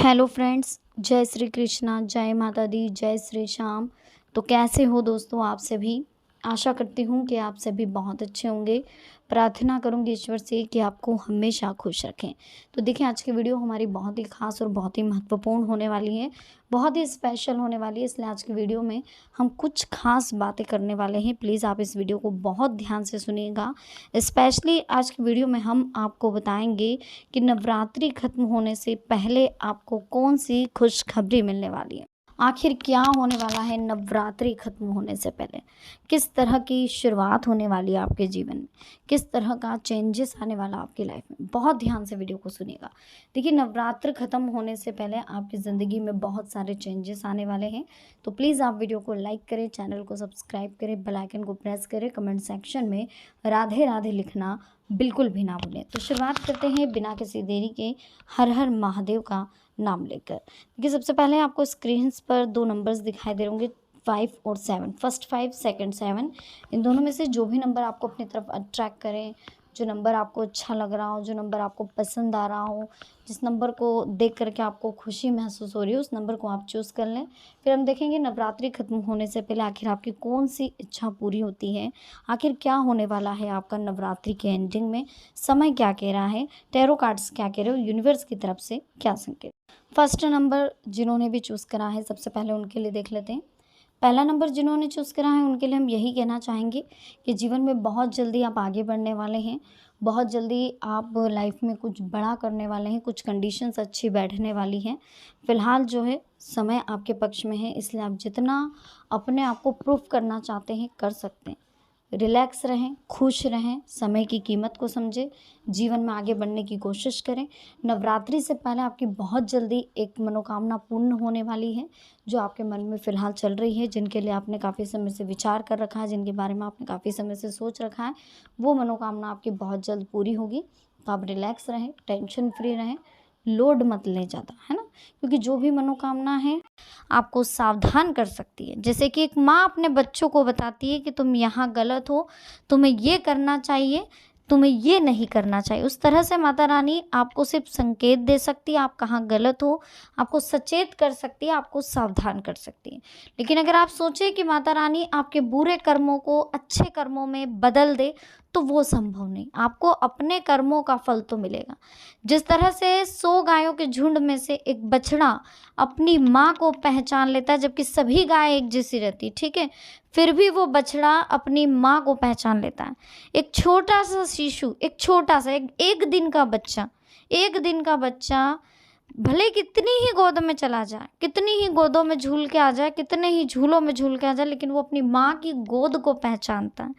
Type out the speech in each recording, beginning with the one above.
Hello friends, जय श्री कृष्णा, जय माता दी, जय श्री श्याम। तो कैसे हो दोस्तों आप सभी। आशा करती हूँ कि आप सभी बहुत अच्छे होंगे। प्रार्थना करूँगी ईश्वर से कि आपको हमेशा खुश रखें। तो देखिए, आज की वीडियो हमारी बहुत ही खास और बहुत ही महत्वपूर्ण होने वाली है, बहुत ही स्पेशल होने वाली है। इसलिए आज की वीडियो में हम कुछ खास बातें करने वाले हैं। प्लीज़ आप इस वीडियो को बहुत ध्यान से सुनिएगा। स्पेशली आज की वीडियो में हम आपको बताएंगे कि नवरात्रि खत्म होने से पहले आपको कौन सी खुशखबरी मिलने वाली है। आखिर क्या होने वाला है नवरात्रि खत्म होने से पहले, किस तरह की शुरुआत होने वाली है आपके जीवन में, किस तरह का चेंजेस आने वाला आपकी लाइफ में। बहुत ध्यान से वीडियो को सुनिएगा। देखिए, नवरात्र खत्म होने से पहले आपकी ज़िंदगी में बहुत सारे चेंजेस आने वाले हैं। तो प्लीज़ आप वीडियो को लाइक करें, चैनल को सब्सक्राइब करें, बेल आइकन को प्रेस करें, कमेंट सेक्शन में राधे राधे लिखना बिल्कुल भी ना भूलें। तो शुरुआत करते हैं बिना किसी देरी के हर हर महादेव का नाम लेकर। देखिए, सबसे पहले आपको स्क्रीन पर दो नंबर्स दिखाई दे होंगे, 5 और 7। First 5, second 7। इन दोनों में से जो भी नंबर आपको अपनी तरफ अट्रैक्ट करें, जो नंबर आपको अच्छा लग रहा हो, जो नंबर आपको पसंद आ रहा हो, जिस नंबर को देख करके आपको खुशी महसूस हो रही है, उस नंबर को आप चूज़ कर लें। फिर हम देखेंगे नवरात्रि खत्म होने से पहले आखिर आपकी कौन सी इच्छा पूरी होती है, आखिर क्या होने वाला है आपका नवरात्रि के एंडिंग में, समय क्या कह रहा है, टैरो कार्ड्स क्या कह रहे हो, यूनिवर्स की तरफ से क्या संकेत। फर्स्ट नंबर जिन्होंने भी चूज़ करा है, सबसे पहले उनके लिए देख लेते हैं। पहला नंबर जिन्होंने चूज़ करा है उनके लिए हम यही कहना चाहेंगे कि जीवन में बहुत जल्दी आप आगे बढ़ने वाले हैं, बहुत जल्दी आप लाइफ में कुछ बड़ा करने वाले हैं, कुछ कंडीशंस अच्छी बैठने वाली हैं। फ़िलहाल जो है समय आपके पक्ष में है, इसलिए आप जितना अपने आप को प्रूफ करना चाहते हैं कर सकते हैं। रिलैक्स रहें, खुश रहें, समय की कीमत को समझें, जीवन में आगे बढ़ने की कोशिश करें। नवरात्रि से पहले आपकी बहुत जल्दी एक मनोकामना पूर्ण होने वाली है, जो आपके मन में फ़िलहाल चल रही है, जिनके लिए आपने काफ़ी समय से विचार कर रखा है, जिनके बारे में आपने काफ़ी समय से सोच रखा है, वो मनोकामना आपकी बहुत जल्द पूरी होगी। तो आप रिलैक्स रहें, टेंशन फ्री रहें, लोड मत लें ज़्यादा, है ना। क्योंकि जो भी मनोकामना है आपको सावधान कर सकती है। जैसे कि एक माँ अपने बच्चों को बताती है कि तुम यहाँ गलत हो, तुम्हें ये करना चाहिए, तुम्हें ये नहीं करना चाहिए। उस तरह से माता रानी आपको सिर्फ संकेत दे सकती है, आप कहाँ गलत हो, आपको सचेत कर सकती है, आपको सावधान कर सकती है। लेकिन अगर आप सोचें कि माता रानी आपके बुरे कर्मों को अच्छे कर्मों में बदल दे, तो वो संभव नहीं। आपको अपने कर्मों का फल तो मिलेगा। जिस तरह से 100 गायों के झुंड में से एक बछड़ा अपनी माँ को पहचान लेता है, जबकि सभी गाय एक जैसी रहती, ठीक है, फिर भी वो बछड़ा अपनी माँ को पहचान लेता है। एक छोटा सा शिशु, एक छोटा सा एक दिन का बच्चा, एक दिन का बच्चा भले कितनी ही गोद में चला जाए, कितनी ही गोदों में झूल के आ जाए, कितने ही झूलों में झूल के आ जाए, लेकिन वो अपनी माँ की गोद को पहचानता है,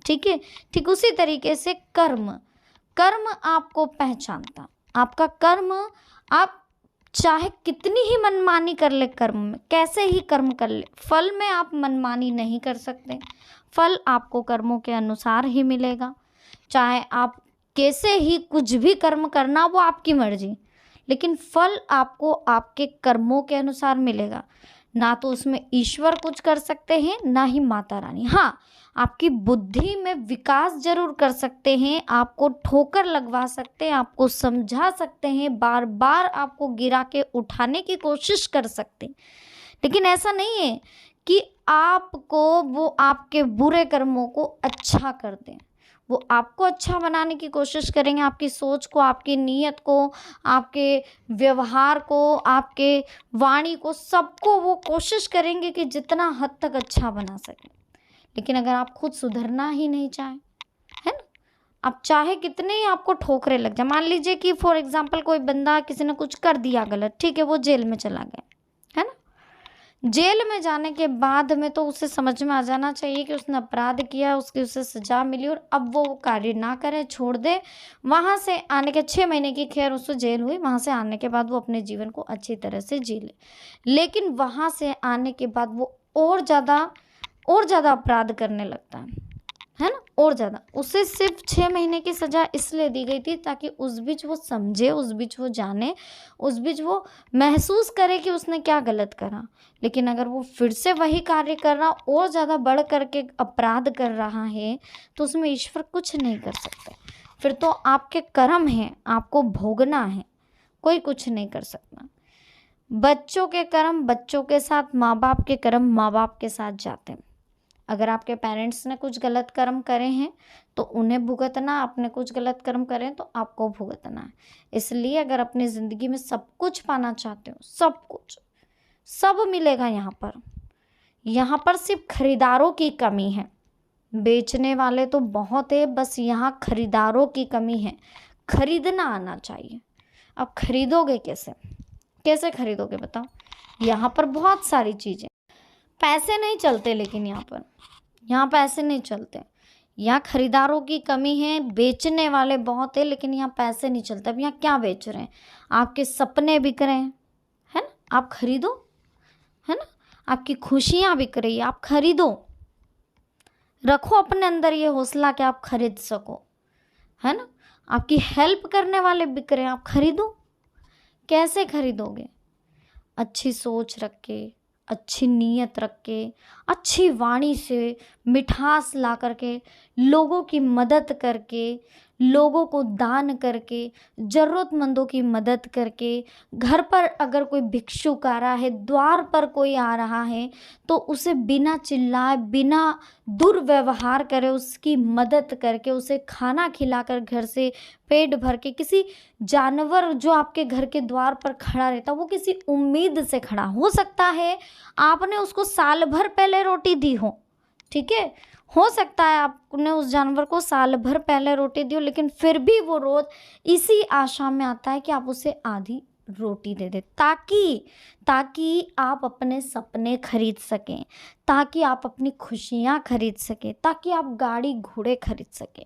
ठीक है। ठीक उसी तरीके से कर्म, कर्म आपको पहचानता। आपका कर्म, आप चाहे कितनी ही मनमानी कर ले, कर्म में कैसे ही कर्म कर ले, फल में आप मनमानी नहीं कर सकते। फल आपको कर्मों के अनुसार ही मिलेगा। चाहे आप कैसे ही कुछ भी कर्म करना, वो आपकी मर्जी, लेकिन फल आपको आपके कर्मों के अनुसार मिलेगा। ना तो उसमें ईश्वर कुछ कर सकते हैं, ना ही माता रानी। हाँ, आपकी बुद्धि में विकास जरूर कर सकते हैं, आपको ठोकर लगवा सकते हैं, आपको समझा सकते हैं, बार बार आपको गिरा के उठाने की कोशिश कर सकते हैं। लेकिन ऐसा नहीं है कि आपको वो आपके बुरे कर्मों को अच्छा कर दें। वो आपको अच्छा बनाने की कोशिश करेंगे, आपकी सोच को, आपकी नीयत को, आपके व्यवहार को, आपके वाणी को, सबको वो कोशिश करेंगे कि जितना हद तक अच्छा बना सकें। लेकिन अगर आप खुद सुधरना ही नहीं चाहें, है ना, आप चाहे कितने ही आपको ठोकरे लग जाए। मान लीजिए कि फॉर एग्जाम्पल कोई बंदा, किसी ने कुछ कर दिया गलत, ठीक है, वो जेल में चला गया, है ना। जेल में जाने के बाद में तो उसे समझ में आ जाना चाहिए कि उसने अपराध किया, उसे सजा मिली, और अब वो कार्य ना करे, छोड़ दे। वहाँ से आने के 6 महीने की खैर उसको जेल हुई, वहाँ से आने के बाद वो अपने जीवन को अच्छी तरह से जी ले। लेकिन वहाँ से आने के बाद वो और ज़्यादा अपराध करने लगता है ना, और ज़्यादा। उसे सिर्फ 6 महीने की सज़ा इसलिए दी गई थी ताकि उस बीच वो समझे, उस बीच वो जाने, उस बीच वो महसूस करे कि उसने क्या गलत करा। लेकिन अगर वो फिर से वही कार्य कर रहा और ज़्यादा बढ़ करके अपराध कर रहा है, तो उसमें ईश्वर कुछ नहीं कर सकता। फिर तो आपके कर्म हैं, आपको भोगना है, कोई कुछ नहीं कर सकता। बच्चों के कर्म बच्चों के साथ, माँ बाप के कर्म माँ बाप के साथ जाते हैं। अगर आपके पेरेंट्स ने कुछ गलत कर्म करे हैं तो उन्हें भुगतना, आपने कुछ गलत कर्म करे हैं तो आपको भुगतना है। इसलिए अगर अपनी ज़िंदगी में सब कुछ पाना चाहते हो, सब कुछ, सब मिलेगा यहाँ पर सिर्फ खरीदारों की कमी है। बेचने वाले तो बहुत है, बस यहाँ खरीदारों की कमी है। खरीदना आना चाहिए। अब खरीदोगे कैसे? कैसे खरीदोगे बताओ? यहाँ पर बहुत सारी चीज़ें, पैसे नहीं चलते, लेकिन यहाँ पैसे नहीं चलते। यहाँ खरीदारों की कमी है, बेचने वाले बहुत है, लेकिन यहाँ पैसे नहीं चलते। अब यहाँ क्या बेच रहे हैं? आपके सपने बिक रहे हैं, है ना? आप खरीदो, है ना? आपकी खुशियाँ बिक रही है, आप खरीदो। रखो अपने अंदर ये हौसला कि आप खरीद सको, है ना? आपकी हेल्प करने वाले बिक रहे हैं, आप खरीदो। कैसे खरीदोगे? अच्छी सोच रख के, अच्छी नीयत रख के, अच्छी वाणी से मिठास ला करके, लोगों की मदद करके, लोगों को दान करके, ज़रूरतमंदों की मदद करके, घर पर अगर कोई भिक्षुक आ रहा है, द्वार पर कोई आ रहा है तो उसे बिना चिल्लाए, बिना दुर्व्यवहार करे उसकी मदद करके, उसे खाना खिलाकर घर से पेट भर के, किसी जानवर जो आपके घर के द्वार पर खड़ा रहता, वो किसी उम्मीद से खड़ा हो सकता है आपने उसको साल भर पहले रोटी दी हो, ठीक है, हो सकता है आपने उस जानवर को साल भर पहले रोटी दी हो, लेकिन फिर भी वो रोज इसी आशा में आता है कि आप उसे आधी रोटी दे दे, ताकि आप अपने सपने खरीद सकें, ताकि आप अपनी खुशियाँ खरीद सकें, ताकि आप गाड़ी घोड़े खरीद सकें।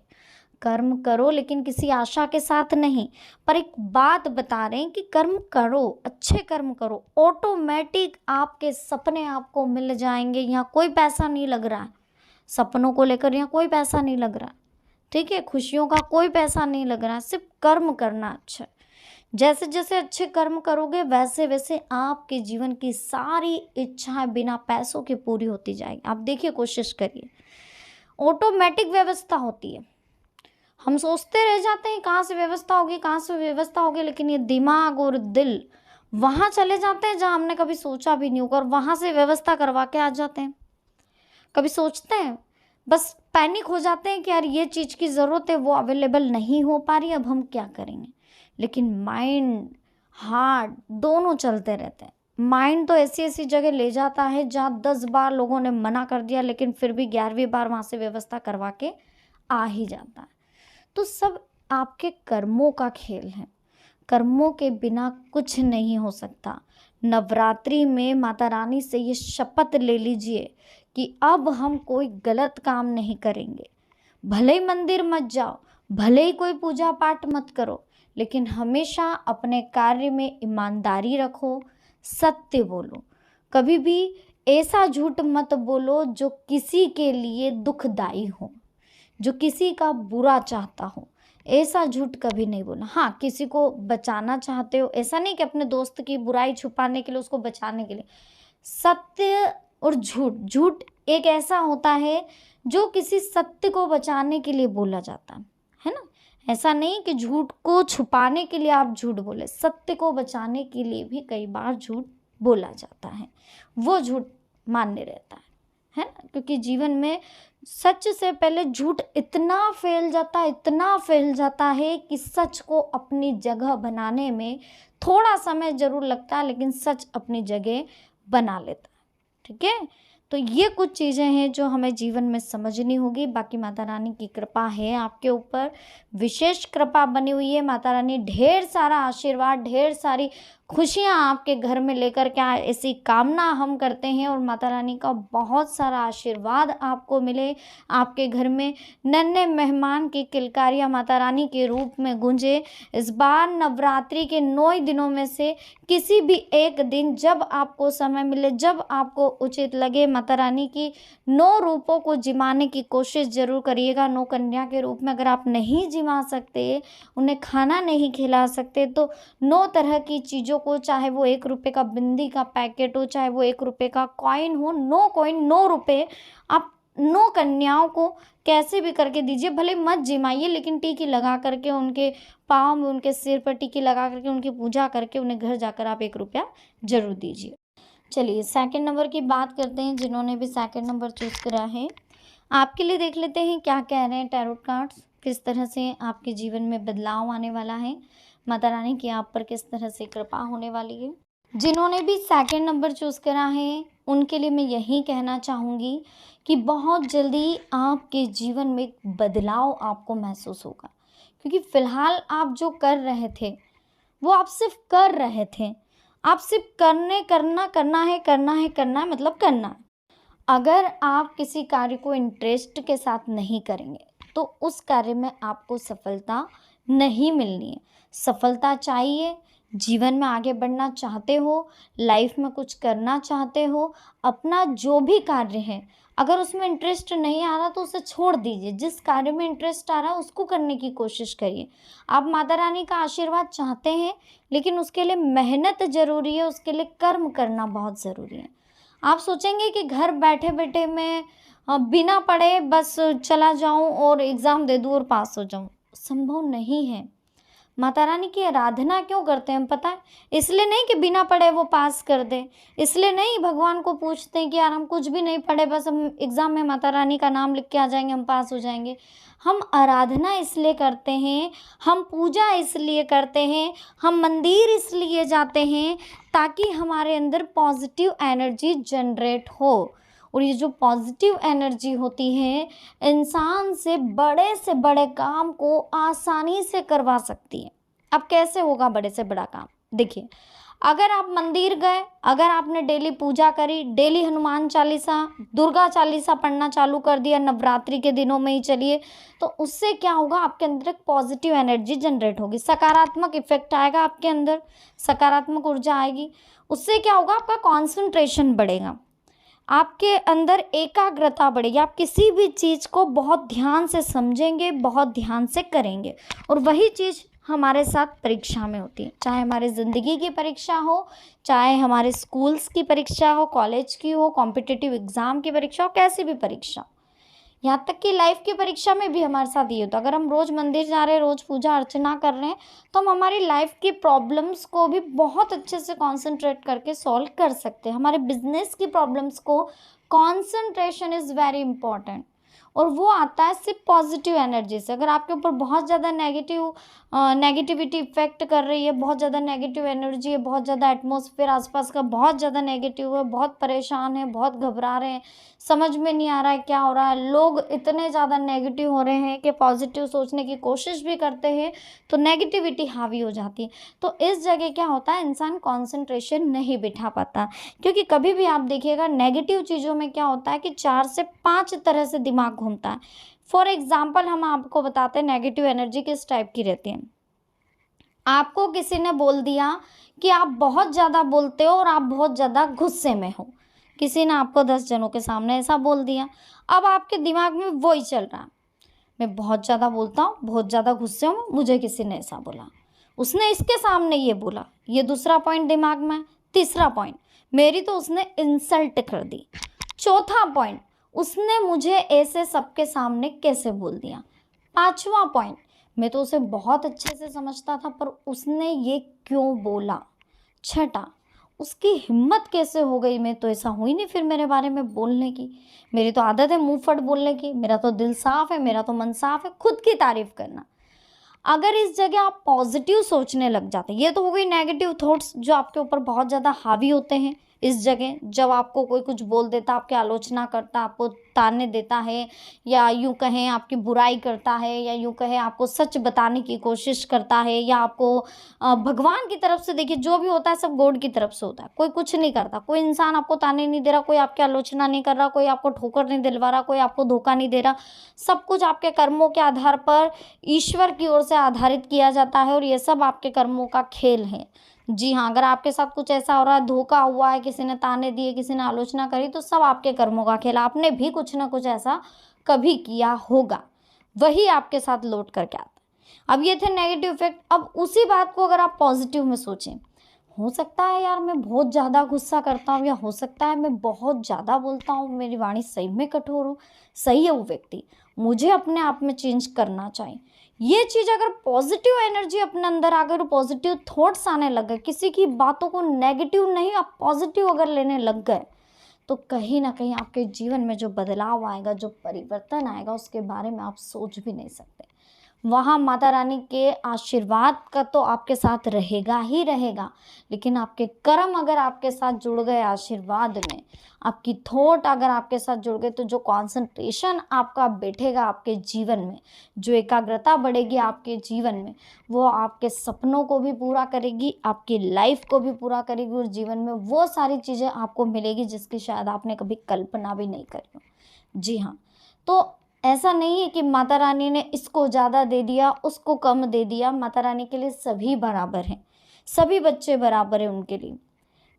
कर्म करो, लेकिन किसी आशा के साथ नहीं। पर एक बात बता रहे हैं कि कर्म करो, अच्छे कर्म करो, ऑटोमेटिक आपके सपने आपको मिल जाएंगे। यहाँ कोई पैसा नहीं लग रहा है, सपनों को लेकर यहाँ कोई पैसा नहीं लग रहा, ठीक है, खुशियों का कोई पैसा नहीं लग रहा, सिर्फ कर्म करना अच्छा है। जैसे जैसे अच्छे कर्म करोगे वैसे वैसे आपके जीवन की सारी इच्छाएं बिना पैसों के पूरी होती जाएगी। आप देखिए, कोशिश करिए, ऑटोमेटिक व्यवस्था होती है। हम सोचते रह जाते हैं कहाँ से व्यवस्था होगी, कहाँ से व्यवस्था होगी, लेकिन ये दिमाग और दिल वहाँ चले जाते हैं जहाँ हमने कभी सोचा भी नहीं होगा, और वहाँ से व्यवस्था करवा के आ जाते हैं। कभी सोचते हैं, बस पैनिक हो जाते हैं कि यार ये चीज़ की ज़रूरत है, वो अवेलेबल नहीं हो पा रही, अब हम क्या करेंगे। लेकिन माइंड हार्ट दोनों चलते रहते हैं। माइंड तो ऐसी ऐसी जगह ले जाता है जहाँ 10 बार लोगों ने मना कर दिया, लेकिन फिर भी 11वीं बार वहाँ से व्यवस्था करवा के आ ही जाता है। तो सब आपके कर्मों का खेल है। कर्मों के बिना कुछ नहीं हो सकता। नवरात्रि में माता रानी से ये शपथ ले लीजिए कि अब हम कोई गलत काम नहीं करेंगे। भले ही मंदिर मत जाओ, भले ही कोई पूजा पाठ मत करो, लेकिन हमेशा अपने कार्य में ईमानदारी रखो, सत्य बोलो। कभी भी ऐसा झूठ मत बोलो जो किसी के लिए दुखदाई हो, जो किसी का बुरा चाहता हो। ऐसा झूठ कभी नहीं बोलना। हाँ, किसी को बचाना चाहते हो, ऐसा नहीं कि अपने दोस्त की बुराई छुपाने के लिए, उसको बचाने के लिए। सत्य और झूठ एक ऐसा होता है जो किसी सत्य को बचाने के लिए बोला जाता है ना। ऐसा नहीं कि झूठ को छुपाने के लिए आप झूठ बोले, सत्य को बचाने के लिए भी कई बार झूठ बोला जाता है, वो झूठ मान्य रहता है ना। क्योंकि जीवन में सच से पहले झूठ इतना फैल जाता है कि सच को अपनी जगह बनाने में थोड़ा समय जरूर लगता है, लेकिन सच अपनी जगह बना लेता है, ठीक है। तो ये कुछ चीज़ें हैं जो हमें जीवन में समझनी होगी। बाकी माता रानी की कृपा है आपके ऊपर, विशेष कृपा बनी हुई है। माता रानी ढेर सारा आशीर्वाद, ढेर सारी खुशियाँ आपके घर में लेकर के आए, ऐसी कामना हम करते हैं। और माता रानी का बहुत सारा आशीर्वाद आपको मिले, आपके घर में नन्हे मेहमान की किलकारियाँ माता रानी के रूप में गूंजे। इस बार नवरात्रि के 9 दिनों में से किसी भी एक दिन जब आपको समय मिले, जब आपको उचित लगे, माता रानी की 9 रूपों को जिमाने की कोशिश जरूर करिएगा। 9 कन्या के रूप में अगर आप नहीं जिमा सकते, उन्हें खाना नहीं खिला सकते, तो 9 तरह की चीज़ों को, चाहे वो 1 रुपये का बिंदी का पैकेट हो, चाहे वो 1 रुपये का कॉइन हो, 9 कॉइन 9 रुपये, आप नो कन्याओं को कैसे भी करके दीजिए, भले मत जिमाइए लेकिन टीकी लगा करके उनके पाँव में, उनके सिर पर टीकी लगा करके उनकी पूजा करके उन्हें घर जाकर आप 1 रुपया ज़रूर दीजिए। चलिए सेकंड नंबर की बात करते हैं, जिन्होंने भी सेकंड नंबर चूज़ करा है आपके लिए देख लेते हैं क्या कह रहे हैं टैरोट कार्ड्स, किस तरह से आपके जीवन में बदलाव आने वाला है, माता रानी की आप पर किस तरह से कृपा होने वाली है। जिन्होंने भी सेकंड नंबर चूज़ करा है उनके लिए मैं यही कहना चाहूँगी कि बहुत जल्दी आपके जीवन में एक बदलाव आपको महसूस होगा, क्योंकि फ़िलहाल आप जो कर रहे थे वो आप सिर्फ कर रहे थे, आप सिर्फ करना है मतलब करना है। अगर आप किसी कार्य को इंटरेस्ट के साथ नहीं करेंगे तो उस कार्य में आपको सफलता नहीं मिलनी है। सफलता चाहिए, जीवन में आगे बढ़ना चाहते हो, लाइफ में कुछ करना चाहते हो, अपना जो भी कार्य है अगर उसमें इंटरेस्ट नहीं आ रहा तो उसे छोड़ दीजिए। जिस कार्य में इंटरेस्ट आ रहा है उसको करने की कोशिश करिए। आप माता रानी का आशीर्वाद चाहते हैं लेकिन उसके लिए मेहनत ज़रूरी है, उसके लिए कर्म करना बहुत ज़रूरी है। आप सोचेंगे कि घर बैठे बैठे मैं बिना पढ़े बस चला जाऊं और एग्ज़ाम दे दूं और पास हो जाऊं, संभव नहीं है। माता रानी की आराधना क्यों करते हैं हम पता है? इसलिए नहीं कि बिना पढ़े वो पास कर दे, इसलिए नहीं भगवान को पूछते हैं कि यार हम कुछ भी नहीं पढ़े बस हम एग्ज़ाम में माता रानी का नाम लिख के आ जाएंगे, हम पास हो जाएंगे। हम आराधना इसलिए करते हैं, हम पूजा इसलिए करते हैं, हम मंदिर इसलिए जाते हैं ताकि हमारे अंदर पॉजिटिव एनर्जी जनरेट हो। और ये जो पॉजिटिव एनर्जी होती है इंसान से बड़े काम को आसानी से करवा सकती है। अब कैसे होगा बड़े से बड़ा काम? देखिए, अगर आप मंदिर गए, अगर आपने डेली पूजा करी, डेली हनुमान चालीसा, दुर्गा चालीसा पढ़ना चालू कर दिया, नवरात्रि के दिनों में ही चलिए, तो उससे क्या होगा? आपके अंदर एक पॉजिटिव एनर्जी जनरेट होगी, सकारात्मक इफेक्ट आएगा आपके अंदर, सकारात्मक ऊर्जा आएगी। उससे क्या होगा? आपका कॉन्सेंट्रेशन बढ़ेगा, आपके अंदर एकाग्रता बढ़ेगी, आप किसी भी चीज़ को बहुत ध्यान से समझेंगे, बहुत ध्यान से करेंगे। और वही चीज़ हमारे साथ परीक्षा में होती है, चाहे हमारे ज़िंदगी की परीक्षा हो, चाहे हमारे स्कूल्स की परीक्षा हो, कॉलेज की हो, कॉम्पिटिटिव एग्ज़ाम की परीक्षा हो, कैसी भी परीक्षा, यहाँ तक कि लाइफ की परीक्षा में भी हमारे साथ ये होता है। अगर हम रोज़ मंदिर जा रहे हैं, रोज़ पूजा अर्चना कर रहे हैं, तो हम हमारी लाइफ की प्रॉब्लम्स को भी बहुत अच्छे से कॉन्सेंट्रेट करके सॉल्व कर सकते हैं। हमारे बिजनेस की प्रॉब्लम्स को कॉन्सेंट्रेशन इज़ वेरी इंपॉर्टेंट, और वो आता है सिर्फ पॉजिटिव एनर्जी से। अगर आपके ऊपर बहुत ज़्यादा नेगेटिविटी इफेक्ट कर रही है, बहुत ज़्यादा नेगेटिव एनर्जी है, बहुत ज़्यादा एटमॉस्फेयर आसपास का बहुत ज़्यादा नेगेटिव है, बहुत परेशान है, बहुत घबरा रहे हैं, समझ में नहीं आ रहा है क्या हो रहा है, लोग इतने ज़्यादा नेगेटिव हो रहे हैं कि पॉजिटिव सोचने की कोशिश भी करते हैं तो नेगेटिविटी हावी हो जाती है। तो इस जगह क्या होता है, इंसान कॉन्सेंट्रेशन नहीं बिठा पाता, क्योंकि कभी भी आप देखिएगा नेगेटिव चीज़ों में क्या होता है कि 4 से 5 तरह से दिमाग घूमता है। फॉर एग्जाम्पल हम आपको बताते हैं नेगेटिव एनर्जी किस टाइप की रहती है। आपको किसी ने बोल दिया कि आप बहुत ज़्यादा बोलते हो और आप बहुत ज़्यादा गुस्से में हो, किसी ने आपको 10 जनों के सामने ऐसा बोल दिया। अब आपके दिमाग में वही चल रहा है, मैं बहुत ज़्यादा बोलता हूँ, बहुत ज़्यादा गुस्से हूँ, मुझे किसी ने ऐसा बोला, उसने इसके सामने ये बोला, ये दूसरा पॉइंट दिमाग में। तीसरा पॉइंट, मेरी तो उसने इंसल्ट कर दी। चौथा पॉइंट, उसने मुझे ऐसे सबके सामने कैसे बोल दिया। पांचवा पॉइंट, मैं तो उसे बहुत अच्छे से समझता था पर उसने ये क्यों बोला। छठा, उसकी हिम्मत कैसे हो गई, मैं तो ऐसा हुई नहीं फिर मेरे बारे में बोलने की, मेरी तो आदत है मुंह फट बोलने की, मेरा तो दिल साफ है, मेरा तो मन साफ है, खुद की तारीफ करना। अगर इस जगह आप पॉजिटिव सोचने लग जाते हैं, ये तो हो गई नेगेटिव थॉट्स जो आपके ऊपर बहुत ज़्यादा हावी होते हैं। इस जगह जब आपको कोई कुछ बोल देता, आपकी आलोचना करता, आपको ताने देता है, या यूँ कहें आपकी बुराई करता है, या यूँ कहें आपको सच बताने की कोशिश करता है, या आपको भगवान की तरफ से, देखिए जो भी होता है सब गॉड की तरफ से होता है, कोई कुछ नहीं करता, कोई इंसान आपको ताने नहीं दे रहा, कोई आपकी आलोचना नहीं कर रहा, कोई आपको ठोकर नहीं दिलवा रहा, कोई आपको धोखा नहीं दे रहा, सब कुछ आपके कर्मों के आधार पर ईश्वर की ओर से आधारित किया जाता है, और ये सब आपके कर्मों का खेल है। जी हाँ, अगर आपके साथ कुछ ऐसा हो रहा है, धोखा हुआ है, किसी ने ताने दिए, किसी ने आलोचना करी, तो सब आपके कर्मों का खेल, आपने भी कुछ ना कुछ ऐसा कभी किया होगा, वही आपके साथ लौट करके आता है। अब ये थे नेगेटिव इफेक्ट। अब उसी बात को अगर आप पॉजिटिव में सोचें, हो सकता है यार मैं बहुत ज़्यादा गुस्सा करता हूँ, या हो सकता है मैं बहुत ज़्यादा बोलता हूँ, मेरी वाणी सही में कठोर हो, सही है वो व्यक्ति, मुझे अपने आप में चेंज करना चाहिए। ये चीज़ अगर पॉजिटिव एनर्जी अपने अंदर अगर पॉजिटिव थॉट्स आने लग गए, किसी की बातों को नेगेटिव नहीं आप पॉजिटिव अगर लेने लग गए, तो कहीं ना कहीं आपके जीवन में जो बदलाव आएगा, जो परिवर्तन आएगा, उसके बारे में आप सोच भी नहीं सकते। वहाँ माता रानी के आशीर्वाद का तो आपके साथ रहेगा ही रहेगा, लेकिन आपके कर्म अगर आपके साथ जुड़ गए आशीर्वाद में, आपकी थॉट अगर आपके साथ जुड़ गए, तो जो कंसंट्रेशन आपका बैठेगा आपके जीवन में, जो एकाग्रता बढ़ेगी आपके जीवन में, वो आपके सपनों को भी पूरा करेगी, आपकी लाइफ को भी पूरा करेगी, और जीवन में वो सारी चीज़ें आपको मिलेगी जिसकी शायद आपने कभी कल्पना भी नहीं करी हो। जी हाँ, तो ऐसा नहीं है कि माता रानी ने इसको ज़्यादा दे दिया, उसको कम दे दिया। माता रानी के लिए सभी बराबर हैं, सभी बच्चे बराबर हैं उनके लिए।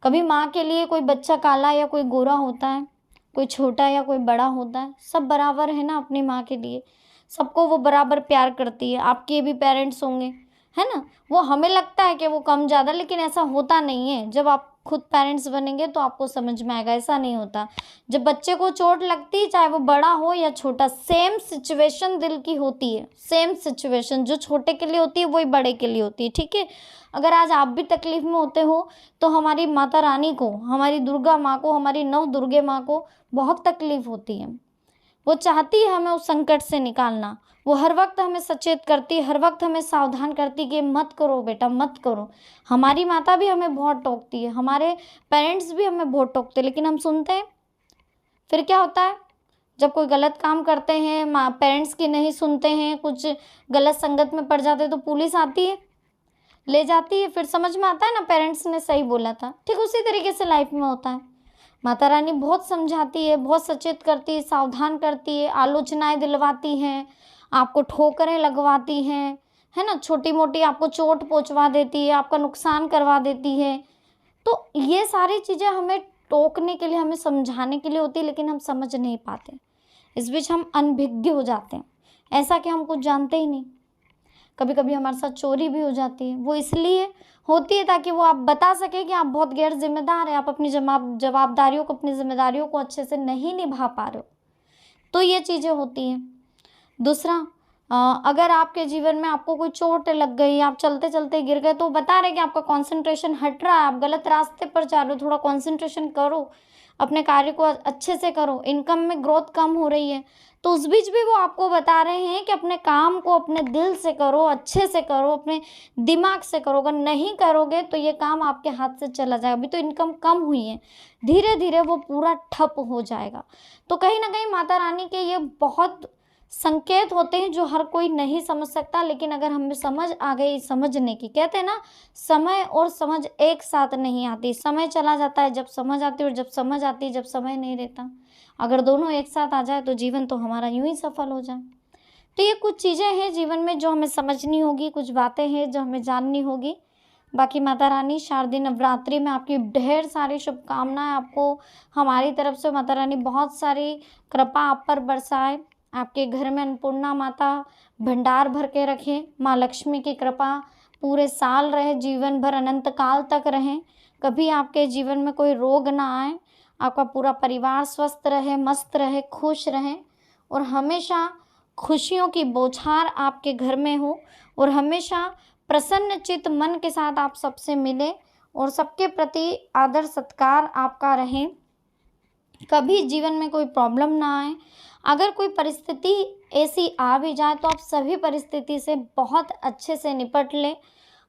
कभी माँ के लिए कोई बच्चा काला या कोई गोरा होता है, कोई छोटा या कोई बड़ा होता है, सब बराबर है ना अपनी माँ के लिए। सबको वो बराबर प्यार करती है। आपके भी पेरेंट्स होंगे, है ना? वो हमें लगता है कि वो कम ज़्यादा, लेकिन ऐसा होता नहीं है। जब आप खुद पेरेंट्स बनेंगे तो आपको समझ में आएगा, ऐसा नहीं होता। जब बच्चे को चोट लगती है, चाहे वो बड़ा हो या छोटा, सेम सिचुएशन दिल की होती है। सेम सिचुएशन जो छोटे के लिए होती है वही बड़े के लिए होती है, ठीक है? अगर आज आप भी तकलीफ में होते हो, तो हमारी माता रानी को, हमारी दुर्गा माँ को, हमारी नव दुर्गे माँ को बहुत तकलीफ होती है। वो चाहती है हमें उस संकट से निकालना। वो हर वक्त हमें सचेत करती है, हर वक्त हमें सावधान करती कि मत करो बेटा, मत करो। हमारी माता भी हमें बहुत टोकती है, हमारे पेरेंट्स भी हमें बहुत टोकते हैं, लेकिन हम सुनते हैं। फिर क्या होता है, जब कोई गलत काम करते हैं, माँ पेरेंट्स की नहीं सुनते हैं, कुछ गलत संगत में पड़ जाते हैं, तो पुलिस आती है, ले जाती है। फिर समझ में आता है ना पेरेंट्स ने सही बोला था। ठीक उसी तरीके से लाइफ में होता है। माता रानी बहुत समझाती है, बहुत सचेत करती है, सावधान करती है, आलोचनाएं दिलवाती हैं, आपको ठोकरें लगवाती हैं, है ना? छोटी मोटी आपको चोट पहुंचवा देती है, आपका नुकसान करवा देती है। तो ये सारी चीज़ें हमें टोकने के लिए, हमें समझाने के लिए होती है, लेकिन हम समझ नहीं पाते। इस बीच हम अनभिज्ञ हो जाते हैं, ऐसा कि हम कुछ जानते ही नहीं। कभी कभी हमारे साथ चोरी भी हो जाती है। वो इसलिए होती है ताकि वो आप बता सके कि आप बहुत गैर जिम्मेदार हैं, आप अपनी जवाबदारियों को, अपनी जिम्मेदारियों को अच्छे से नहीं निभा पा रहे हो। तो ये चीज़ें होती हैं। दूसरा, अगर आपके जीवन में आपको कोई चोट लग गई, आप चलते चलते गिर गए, तो बता रहे कि आपका कंसंट्रेशन हट रहा है, आप गलत रास्ते पर जा रहे हो, थोड़ा कंसंट्रेशन करो, अपने कार्य को अच्छे से करो, इनकम में ग्रोथ कम हो रही है। तो उस बीच भी वो आपको बता रहे हैं कि अपने काम को अपने दिल से करो, अच्छे से करो, अपने दिमाग से करो। अगर नहीं करोगे तो ये काम आपके हाथ से चला जाएगा। अभी तो इनकम कम हुई है, धीरे धीरे वो पूरा ठप हो जाएगा। तो कहीं ना कहीं माता रानी के ये बहुत संकेत होते हैं जो हर कोई नहीं समझ सकता, लेकिन अगर हमें समझ आ गई, समझने की, कहते हैं ना, समय और समझ एक साथ नहीं आती। समय चला जाता है जब समझ आती है, और जब समझ आती है जब समय नहीं रहता। अगर दोनों एक साथ आ जाए तो जीवन तो हमारा यूं ही सफल हो जाए। तो ये कुछ चीज़ें हैं जीवन में जो हमें समझनी होगी, कुछ बातें हैं जो हमें जाननी होगी। बाकी माता रानी शारदीय नवरात्रि में आपकी ढेर सारी शुभकामनाएं। आपको हमारी तरफ से माता रानी बहुत सारी कृपा आप पर बरसाए, आपके घर में अन्नपूर्णा माता भंडार भर के रखें, माँ लक्ष्मी की कृपा पूरे साल रहे, जीवन भर अनंत काल तक रहें। कभी आपके जीवन में कोई रोग ना आए, आपका पूरा परिवार स्वस्थ रहे, मस्त रहे, खुश रहे, और हमेशा खुशियों की बौछार आपके घर में हो, और हमेशा प्रसन्न चित्त मन के साथ आप सबसे मिले, और सबके प्रति आदर सत्कार आपका रहे। कभी जीवन में कोई प्रॉब्लम ना आए। अगर कोई परिस्थिति ऐसी आ भी जाए तो आप सभी परिस्थिति से बहुत अच्छे से निपट लें।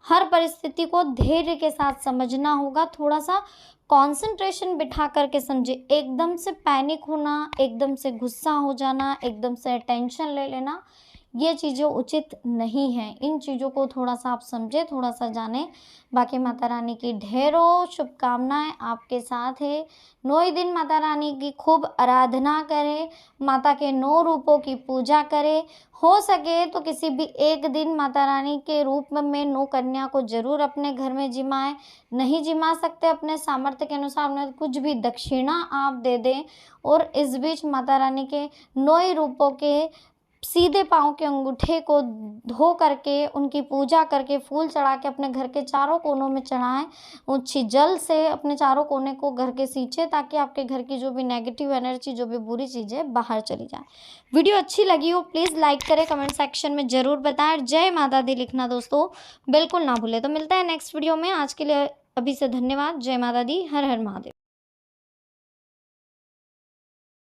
हर परिस्थिति को धैर्य के साथ समझना होगा, थोड़ा सा कंसंट्रेशन बिठा करके समझे। एकदम से पैनिक होना, एकदम से गुस्सा हो जाना, एकदम से टेंशन ले लेना, ये चीज़ें उचित नहीं है। इन चीज़ों को थोड़ा सा आप समझे, थोड़ा सा जाने। बाकी माता रानी की ढेरों शुभकामनाएं आपके साथ है। 9 ही दिन माता रानी की खूब आराधना करें, माता के 9 रूपों की पूजा करें। हो सके तो किसी भी एक दिन माता रानी के रूप में 9 कन्या को जरूर अपने घर में जिमाएं। नहीं जिमा सकते अपने सामर्थ्य के अनुसार, उन्हें कुछ भी दक्षिणा आप दे दें। और इस बीच माता रानी के 9 ही रूपों के सीधे पाँव के अंगूठे को धो करके, उनकी पूजा करके, फूल चढ़ा के अपने घर के चारों कोनों में चढ़ाएं। ऊँची जल से अपने चारों कोने को घर के सींचे, ताकि आपके घर की जो भी नेगेटिव एनर्जी, जो भी बुरी चीज़ें बाहर चली जाए। वीडियो अच्छी लगी हो प्लीज़ लाइक करें, कमेंट सेक्शन में ज़रूर बताएं, जय माता दी लिखना दोस्तों बिल्कुल ना भूलें। तो मिलता है नेक्स्ट वीडियो में। आज के लिए अभी से धन्यवाद। जय माता दी, हर हर महादेव।